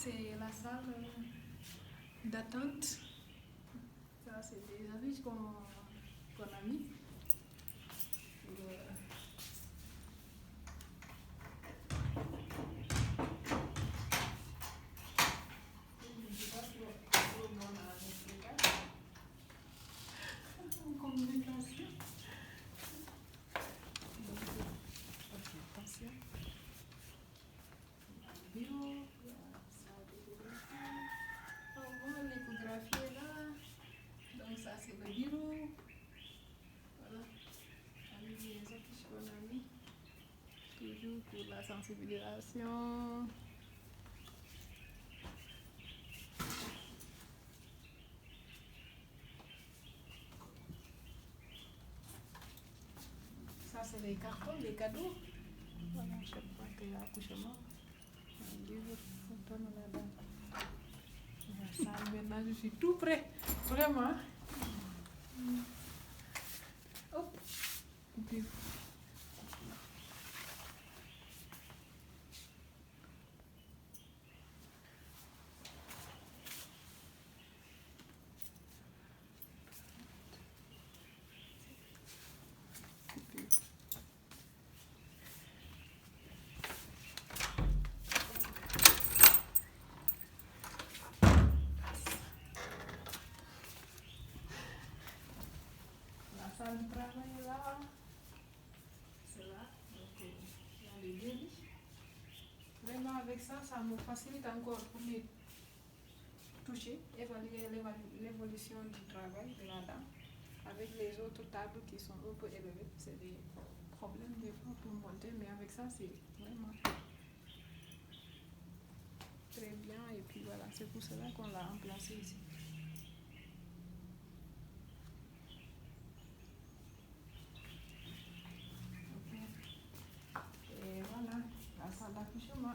c'est la salle d'attente. Ça, c'est des affiches qu'on a mis. C'est le bureau. Voilà. Avec les affiches qu'on a mis. Toujours pour la sensibilisation. Ça, c'est les cartons, les cadeaux. Voilà, chaque fois qu'il y a accouchement, un livre, on donne la date. Ça, maintenant, je suis tout prêt. Vraiment. Hop. Puis, la salle de travail est là. C'est là. Donc, il y a les deux lits. Vraiment, avec ça, ça me facilite encore pour les toucher, évaluer l'évolution du travail de la dame. Avec les autres tables qui sont un peu élevées, c'est des problèmes des fois pour monter, mais avec ça, c'est vraiment très bien. Et puis voilà, c'est pour cela qu'on l'a emplacé ici. Et voilà, la salle d'accouchement.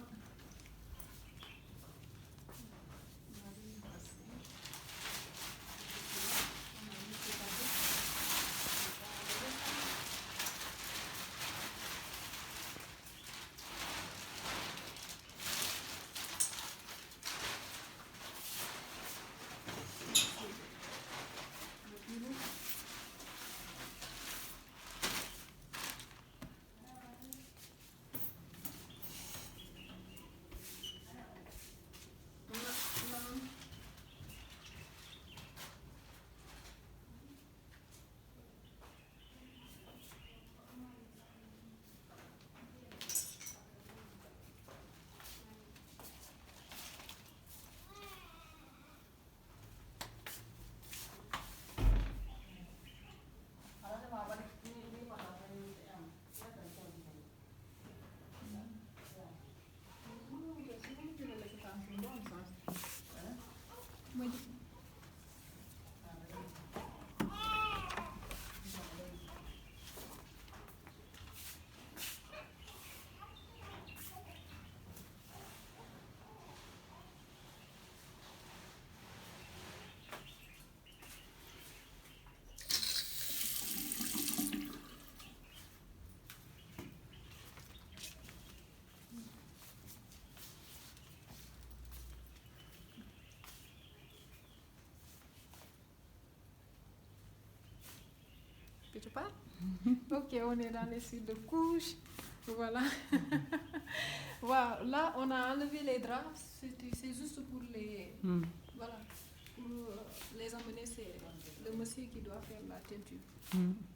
Tu parles? Ok, on est dans les suites de couches. Voilà. Voilà. Là, on a enlevé les draps. C'est juste pour les. Voilà. Pour les emmener, c'est le monsieur qui doit faire la teinture.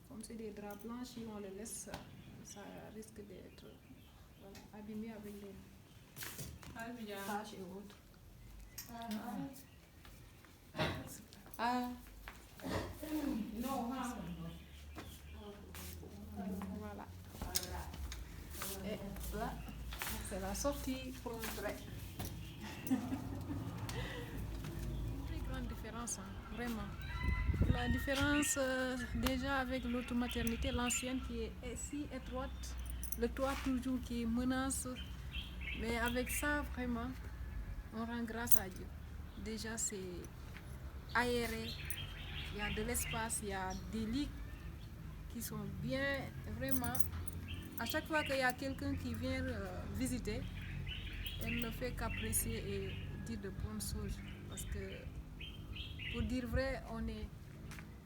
Comme c'est des draps blancs, si on les laisse, ça risque d'être abîmé avec les taches et autres. Voilà. Et là, c'est la sortie pour entrer. Très grande différence, hein, vraiment. La différence déjà avec l'autre maternité, l'ancienne qui est si étroite, le toit toujours qui menace. Mais avec ça, vraiment, on rend grâce à Dieu. Déjà, c'est aéré, il y a de l'espace, il y a des lits qui sont bien, vraiment. À chaque fois qu'il y a quelqu'un qui vient visiter, elle ne fait qu'apprécier et dire de bonnes choses. Parce que, pour dire vrai, on est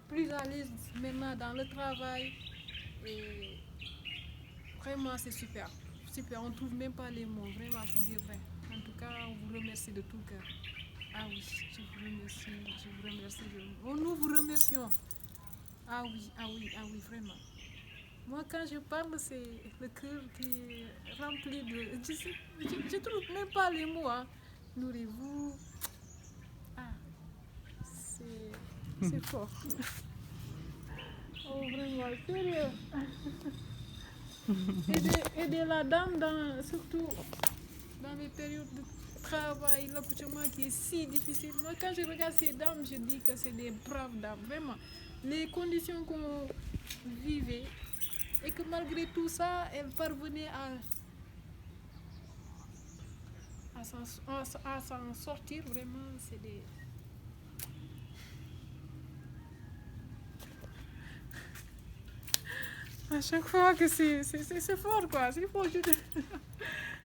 plus à l'aise maintenant dans le travail. Et vraiment, c'est super. Super, on ne trouve même pas les mots, vraiment, pour dire vrai. En tout cas, on vous remercie de tout cœur. Ah oui, je vous remercie, je vous remercie. Nous vous remercions. Ah oui, ah oui, ah oui, vraiment. Moi, quand je parle, c'est le cœur qui est rempli de... Je trouve même pas les mots. Hein. Nourrez-vous. Ah, c'est fort. Oh, vraiment, sérieux. Aider la dame, surtout dans les périodes de travail, l'accouchement qui est si difficile. Moi, quand je regarde ces dames, je dis que c'est des braves dames. Vraiment, les conditions qu'on vivait et que malgré tout ça, elles parvenaient à s'en sortir. Vraiment, c'est des... À chaque fois que c'est fort, quoi. C'est fort.